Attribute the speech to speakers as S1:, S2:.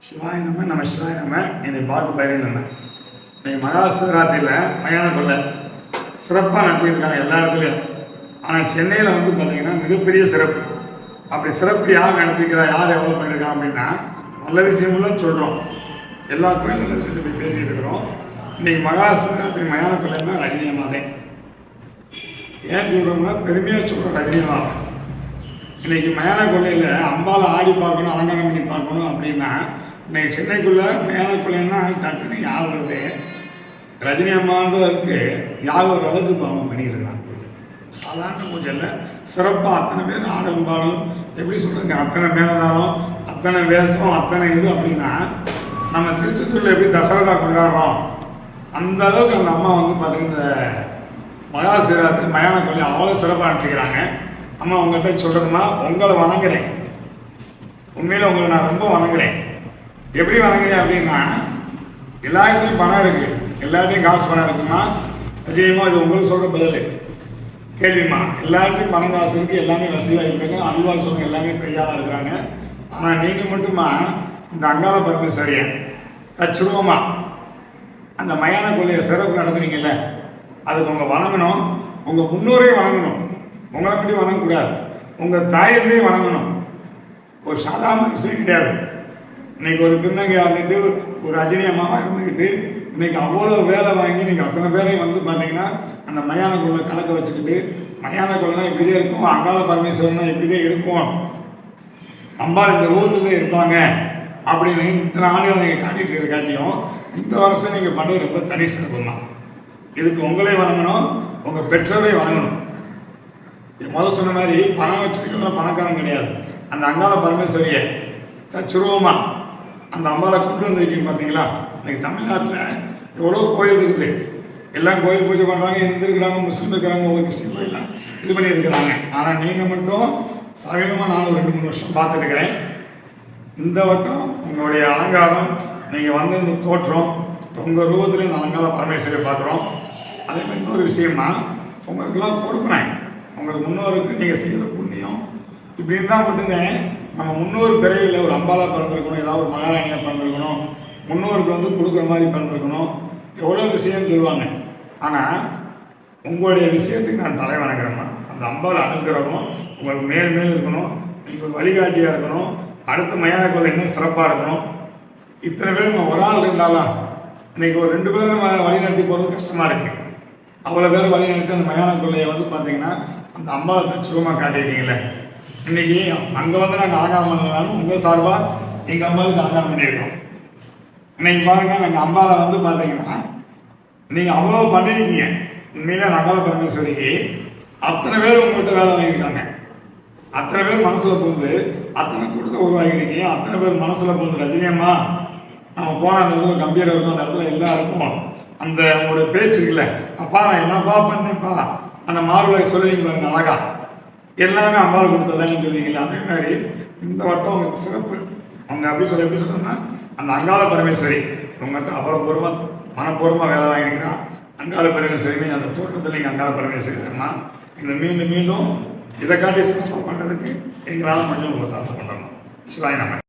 S1: சிவாய நம்ம சிவாய என்னை பார்த்து பயிரில் நம்ம இன்னைக்கு மகா சிவராத்திரியில் மயான கொள்ளை சிறப்பாக நடத்தியிருக்காங்க எல்லா இடத்துலையும். ஆனால் சென்னையில் வந்து பார்த்தீங்கன்னா மிகப்பெரிய சிறப்பு. அப்படி சிறப்பு யார் நடத்திக்கிறா, யார் எவ்வளோ பண்ணியிருக்காங்க அப்படின்னா நல்ல விஷயமெல்லாம் சொல்கிறோம். எல்லா கோயிலும் நல்ல விஷயத்தை போய் பேசிகிட்டு இருக்கிறோம். இன்றைக்கி மகா சிவராத்திரி மயான கொள்ளைன்னா ரஜினி அம்மாதே. ஏன் சொல்கிறோம்னா பெருமையாக சொல்கிறோம் ரஜினி அம்மா. இன்றைக்கி மயான கொள்ளையில் அம்பாவை ஆடி பார்க்கணும், அலங்காரம் பண்ணி பார்க்கணும் அப்படின்னா இன்னைக்கு சென்னைக்குள்ளே மயான கொள்ளைன்னா டக்குன்னு யார் வருது, ரஜினி அம்மான்றதுக்கு யார் ஒரு அளவுக்கு பாவம் பண்ணியிருக்கிறாங்க. சாதாரண பூஜையில் சிறப்பாக அத்தனை பேர் ஆடலும் பாடலும் எப்படி சொல்கிறதுங்க, அத்தனை மேலதாளம், அத்தனை வேஷம், அத்தனை இது அப்படின்னா நம்ம திருச்செந்தூரில் எப்படி தசரதா கொண்டாடுறோம் அந்த அளவுக்கு அந்த அம்மா வந்து பார்த்தீங்கன்னா மகா சிவராத்திரி மயான கொள்ளை அவ்வளோ சிறப்பாக நடத்திக்கிறாங்க. அம்மா உங்கள்கிட்ட சொல்கிறதுமா உங்களை வணங்குறேன், உண்மையில் உங்களை நான் ரொம்ப வணங்குறேன். எப்படி வணங்குறேன் அப்படின்னா எல்லாருக்கிட்டையும் பணம் இருக்குது, எல்லார்ட்டையும் காசு பணம் இருக்குமா ரஜினியம்மா, இது உங்களுக்கு சொல்கிற பதில் கேள்விம்மா. எல்லாருக்கும் பணம் காசு இருக்குது, எல்லாமே வசதியாக இருக்காங்க, அல்வாள் சொல்லுங்க எல்லாமே பெரியாளாக இருக்கிறாங்க. ஆனால் நீங்கள் மட்டுமா இந்த அங்காள பரமேஸ்வரியை தச்சுருவமா அந்த மயான கொள்ளையை சிறப்பு நடத்துனீங்கல்ல, அதுக்கு உங்கள் வணங்கணும், உங்கள் முன்னோரையும் வணங்கணும். உங்களை மட்டும் வணங்கக்கூடாது, உங்கள் தாயத்தையும் வணங்கணும். ஒரு சாதாரண விஷயம் கிடையாது. இன்னைக்கு ஒரு திருநங்கையாக இருந்துட்டு ஒரு ரஜினி அம்மாவாக இருந்துக்கிட்டு இன்னைக்கு அவ்வளோ வேலை வாங்கி நீங்கள் அத்தனை பேரையும் வந்து பார்த்தீங்கன்னா அந்த மயான கொள்ளை கலக்க வச்சுக்கிட்டு மயான கொள்ளைனா இப்படிதான் இருக்கும், அங்காள பரமேஸ்வரனா இப்படிதான் இருக்கும், அம்பாள் இந்த ரூபத்தில் இருப்பாங்க அப்படின்னு இத்தனை ஆண்டுகள் நீங்கள் காட்டிட்டு இருக்கிறது காட்டியும் இந்த வருஷம் நீங்கள் பண்ணுறது ரொம்ப தனி சிறப்பு தான். இதுக்கு உங்களே வணங்கணும், உங்கள் பெற்றோரை வணங்கணும். முதல் சொன்ன மாதிரி பணம் வச்சுருக்கிறதுலாம் பணக்காரன் கிடையாது. அந்த அங்காள பரமேஸ்வரியை தச்சுருவமா அந்த அம்மாவை கொண்டு வந்திருக்கீங்க பார்த்தீங்களா. இன்னைக்கு தமிழ்நாட்டில் எவ்வளோ கோயில் இருக்குது, எல்லாம் கோயில் பூஜை பண்ணுறாங்க, இந்து இருக்கிறாங்க, முஸ்லீம் இருக்கிறாங்க, ஒவ்வொரு கிறிஸ்டின் கோயிலாம் இது பண்ணியிருக்கிறாங்க. ஆனால் நீங்கள் மட்டும் சமீபமாக நான் ஒரு 2-3 வருஷம் பார்த்துருக்கிறேன். இந்த வட்டம் உங்களுடைய அலங்காரம், நீங்கள் வந்து இந்த தோற்றம், உங்கள் ரூபத்தில் இந்த அலங்கார பரமேஸ்வரியை பார்க்குறோம். அதே மாதிரி இன்னொரு விஷயமா உங்களுக்கெல்லாம் கொடுக்குறேன், உங்களுக்கு முன்னோருக்கு நீங்கள் செய்த புண்ணியம் இப்படி இருந்தால் மட்டும்தான் நம்ம முன்னோர் பிறவியில் ஒரு அம்பாலா பிறந்திருக்கணும், ஏதாவது ஒரு மகாராணியாக பிறந்திருக்கணும், முன்னோருக்கு வந்து கொடுக்குற மாதிரி பிறந்திருக்கணும், எவ்வளோ விஷயம் சொல்லுவாங்க. ஆனால் உங்களுடைய விஷயத்துக்கு நான் தலை வணங்குறேம்மா. அந்த அம்பாவில் அனுக்கிறவும் உங்களுக்கு மேல் மேல் இருக்கணும், நீங்கள் ஒரு வழிகாட்டியாக இருக்கணும், அடுத்த மயான கொள்ளை இன்னும் சிறப்பாக இருக்கணும். இத்தனை பேர் நம்ம ஒரு ஆள் இருந்தாலும் இன்றைக்கி ஒரு 2 பேரும் நம்ம வழிநடத்தி போகிறது கஷ்டமாக இருக்குது. அவ்வளோ பேர் வழிநடத்தி அந்த மயான கொள்ளையை வந்து பார்த்தீங்கன்னா அந்த அம்பாவை தச்சுருவமாக காட்டியிருக்கீங்களே. இன்றைக்கி அங்கே வந்து நாங்கள் அலங்காரம் பண்ணாலும் உங்கள் சார்பாக எங்கள் அம்மாவுக்கு அலங்காரம் பண்ணியிருக்கோம். இன்றைக்கி பாருங்கள், நாங்கள் அம்மாவை வந்து பார்த்தீங்கன்னா நீங்கள் அவ்வளோ பண்ணியிருக்கீங்க. உண்மையிலே அங்காள பரமேஸ்வரிக்கு அத்தனை பேர் உங்கள்கிட்ட வேலை வாங்கியிருக்காங்க. அத்தனை பேர் மனசில் புகுந்து அத்தனை கூட்டத்தை உருவாகிருக்கீங்க. அத்தனை பேர் மனசில் புகுந்து ரஜினி அம்மா நம்ம போனால் அந்த இடத்துல கம்பீரம் இருக்கும், அந்த இடத்துல எல்லாம் இருக்கும். அந்த உங்களுடைய பேச்சு இருக்குல்ல, அப்பா நான் என்னப்பா பண்ணேன்ப்பா அந்த மாறுவரை சொல்லுவீங்க பாருங்க, அழகா எல்லாமே அம்பாவை கொடுத்ததான்னு சொல்லுவீங்களா. அதே மாதிரி இந்த வட்டம் உங்களுக்கு சிறப்பு. அவங்க எப்படி சொல்கிறோம்னா அந்த அங்காள பரமேஸ்வரி உங்கள்கிட்ட அவ்வளோ பூர்வமாக மனப்பூர்வமாக வேலை வாங்கிக்கிறா. அங்காள பரமேஸ்வரி அந்த தோட்டத்தில் நீங்கள் அங்காள பரமேஸ்வரி சொன்னால் இந்த மீண்டும் மீண்டும் இதை காட்டி சிறப்பாக பண்ணுறதுக்கு எங்களால் மட்டும் உங்களுக்கு ஆசை பண்ணுறோம். சிவாய் நம்ம